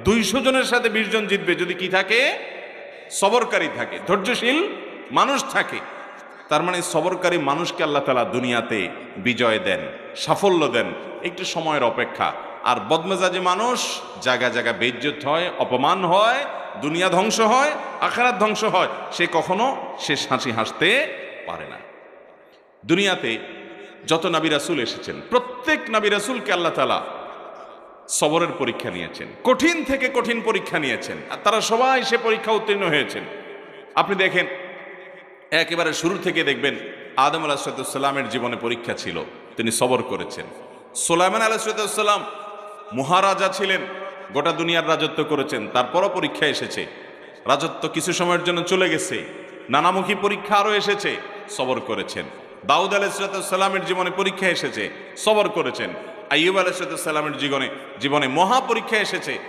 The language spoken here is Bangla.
200 জনের সাথে 20 জন জিতবে যদি কি থাকে, সবরকারী থাকে, ধৈর্যশীল মানুষ থাকে। তার মানে সবরকারী মানুষকে আল্লাহ তাআলা দুনিয়াতে বিজয় দেন, সাফল্য দেন, একটু সময়ের অপেক্ষা। আর বদমেজাজি মানুষ জায়গা জায়গা বেইজ্জত হয়, অপমান হয়, দুনিয়া ধ্বংস হয়, আখিরাত ধ্বংস হয়, সে কখনো শেষ হাসি হাসতে পারে না। দুনিয়াতে যত নবী রাসূল এসেছেন, প্রত্যেক নবী রাসূলকে আল্লাহ তাআলা সবরের পরীক্ষা নিয়েছেন, কঠিন থেকে কঠিন পরীক্ষা নিয়েছেন, আর তারা সবাই সে পরীক্ষা উত্তীর্ণ হয়েছেন। আপনি দেখেন, একেবারে শুরু থেকে দেখবেন আদম আলাইহিসসালামের জীবনে পরীক্ষা ছিল, তিনি সবর করেছেন। সুলাইমান আলাইহিসসালাম মহারাজা ছিলেন, গোটা দুনিয়ার রাজত্ব করেছেন, তারপরও পরীক্ষা এসেছে। রাজত্ব কিছু সময়ের জন্য চলে গেছে, নানামুখী পরীক্ষা আরও এসেছে, সবর করেছেন। দাউদ আলাইহিসসালামের জীবনে পরীক্ষা এসেছে, সবর করেছেন। আইয়ুব আলাইহিসসালামের জীবনে মহা পরীক্ষা এসেছে,